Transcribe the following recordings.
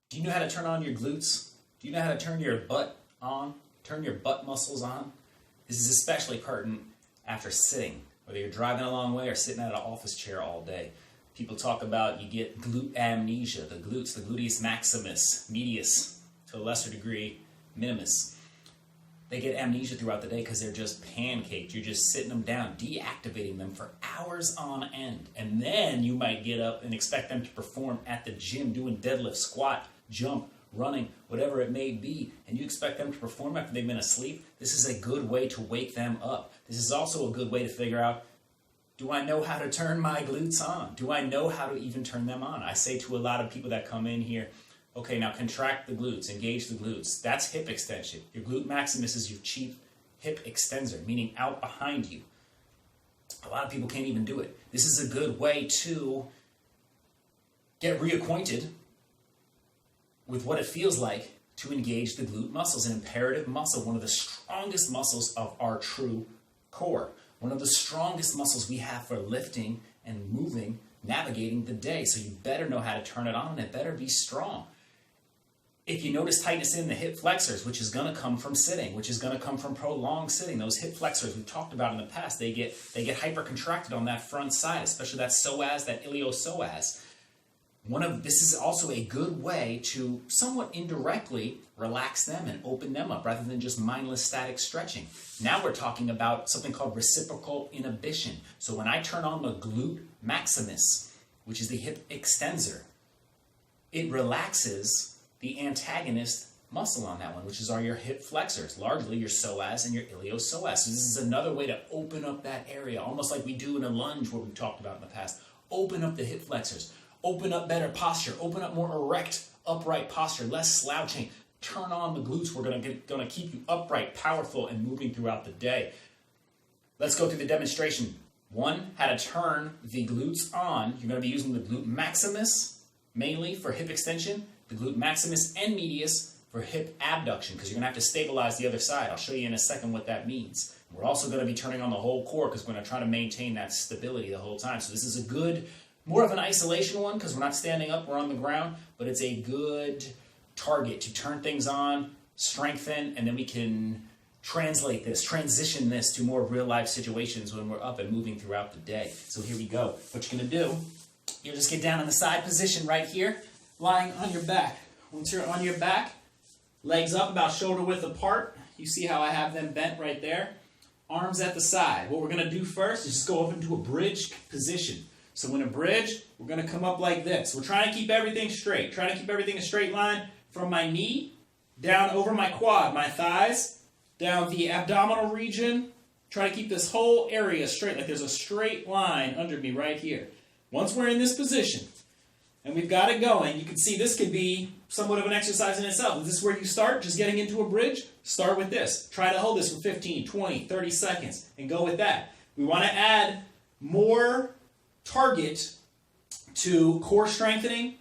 Do you know how to turn on your glutes? Do you know how to turn your butt on? Turn your butt muscles on? This is especially pertinent after sitting, whether you're driving a long way or sitting at an office chair all day. People talk about you get glute amnesia, the glutes, the gluteus maximus, medius, to a lesser degree, minimus. They get amnesia throughout the day because they're just pancaked. You're just sitting them down, deactivating them for hours on end. And then you might get up and expect them to perform at the gym, doing deadlift, squat, jump, running, whatever it may be. And you expect them to perform after they've been asleep. This is a good way to wake them up. This is also a good way to figure out, do I know how to turn my glutes on? Do I know how to even turn them on? I say to a lot of people that come in here, okay, now contract the glutes, engage the glutes. That's hip extension. Your glute maximus is your chief hip extensor, meaning out behind you. A lot of people can't even do it. This is a good way to get reacquainted with what it feels like to engage the glute muscles, an imperative muscle, one of the strongest muscles of our true core, one of the strongest muscles we have for lifting and moving, navigating the day. So you better know how to turn it on, and it better be strong. If you notice tightness in the hip flexors, which is going to come from sitting, which is going to come from prolonged sitting, those hip flexors we've talked about in the past, they get hypercontracted on that front side, especially that psoas, that iliopsoas. This is also a good way to somewhat indirectly relax them and open them up rather than just mindless static stretching. Now we're talking about something called reciprocal inhibition. So when I turn on the glute maximus, which is the hip extensor, it relaxes the antagonist muscle on that one, which is your hip flexors, largely your psoas and your iliopsoas. So this is another way to open up that area, almost like we do in a lunge, what we've talked about in the past. Open up the hip flexors, open up better posture, open up more erect, upright posture, less slouching. Turn on the glutes. We're going to keep you upright, powerful, and moving throughout the day. Let's go through the demonstration. One, how to turn the glutes on. You're going to be using the glute maximus mainly for hip extension, the glute maximus and medius for hip abduction, because you're going to have to stabilize the other side. I'll show you in a second what that means. We're also going to be turning on the whole core because we're going to try to maintain that stability the whole time. So this is a good, more of an isolation one because we're not standing up, we're on the ground, but it's a good target to turn things on, strengthen, and then we can transition this to more real-life situations when we're up and moving throughout the day. So here we go. What you're going to do, you'll just get down in the side position right here, lying on your back. Once you're on your back, legs up about shoulder width apart. You see how I have them bent right there. Arms at the side. What we're going to do first is just go up into a bridge position. So in a bridge, we're going to come up like this. We're trying to keep everything straight. Trying to keep everything a straight line from my knee down over my quad, my thighs, down the abdominal region. Try to keep this whole area straight, like there's a straight line under me right here. Once we're in this position, and we've got it going, you can see this could be somewhat of an exercise in itself. If this is where you start, just getting into a bridge, start with this. Try to hold this for 15, 20, 30 seconds, and go with that. We want to add more target to core strengthening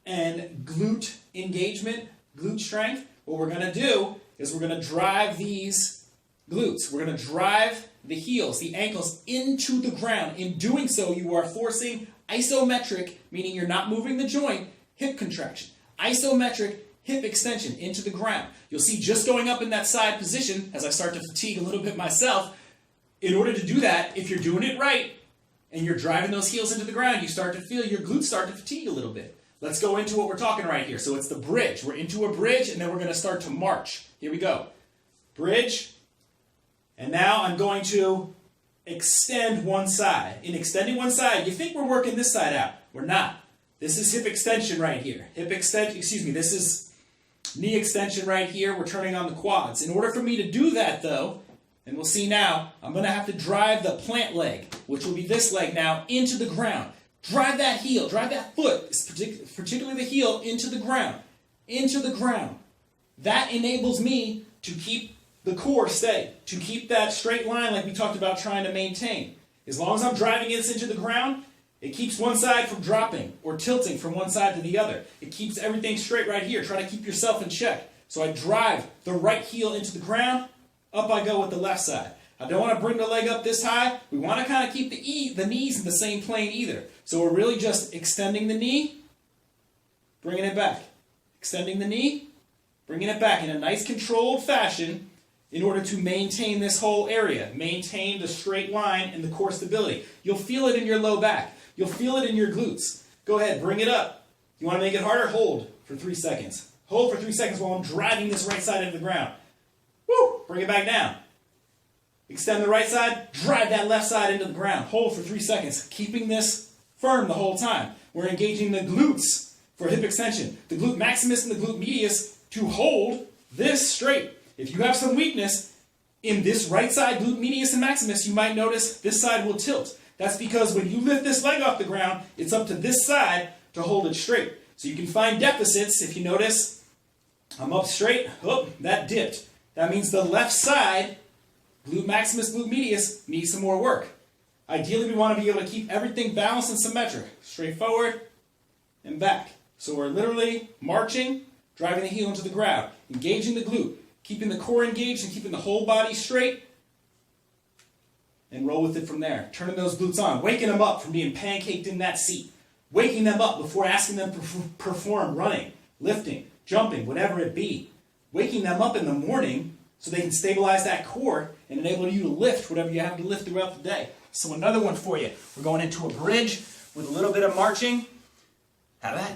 and glute engagement, glute strength. What we're going to do is we're going to drive these glutes. We're going to drive the heels, the ankles into the ground. In doing so, you are forcing isometric, meaning you're not moving the joint, hip contraction. Isometric hip extension into the ground. You'll see just going up in that side position, as I start to fatigue a little bit myself, in order to do that, if you're doing it right, and you're driving those heels into the ground, you start to feel your glutes start to fatigue a little bit. Let's go into what we're talking right here. So it's the bridge. We're into a bridge, and then we're going to start to march. Here we go. Bridge. And now I'm going to extend one side. In extending one side, you think we're working this side out. We're not. This is hip extension right here. This is knee extension right here. We're turning on the quads. In order for me to do that, though, and we'll see now, I'm going to have to drive the plant leg, which will be this leg now, into the ground. Drive that heel, drive that foot, particularly the heel, into the ground. Into the ground. That enables me to keep the core steady, to keep that straight line like we talked about trying to maintain. As long as I'm driving this into the ground, it keeps one side from dropping or tilting from one side to the other. It keeps everything straight right here. Try to keep yourself in check. So I drive the right heel into the ground, up I go with the left side. I don't want to bring the leg up this high. We want to kind of keep the knees in the same plane either. So we're really just extending the knee, bringing it back. Extending the knee, bringing it back in a nice controlled fashion in order to maintain this whole area. Maintain the straight line and the core stability. You'll feel it in your low back. You'll feel it in your glutes. Go ahead, bring it up. You want to make it harder? Hold for 3 seconds. Hold for 3 seconds while I'm driving this right side into the ground. Woo! Bring it back down. Extend the right side, drive that left side into the ground. Hold for 3 seconds, keeping this firm the whole time. We're engaging the glutes for hip extension, the glute maximus and the glute medius to hold this straight. If you have some weakness in this right side, glute medius and maximus, you might notice this side will tilt. That's because when you lift this leg off the ground, it's up to this side to hold it straight. So you can find deficits if you notice I'm up straight, oh, that dipped. That means the left side, glute maximus, glute medius, needs some more work. Ideally, we want to be able to keep everything balanced and symmetric. Straight forward and back. So we're literally marching, driving the heel into the ground, engaging the glute, keeping the core engaged and keeping the whole body straight, and roll with it from there. Turning those glutes on, waking them up from being pancaked in that seat. Waking them up before asking them to perform running, lifting, jumping, whatever it be. Waking them up in the morning so they can stabilize that core and enable you to lift whatever you have to lift throughout the day. So another one for you. We're going into a bridge with a little bit of marching. How about that?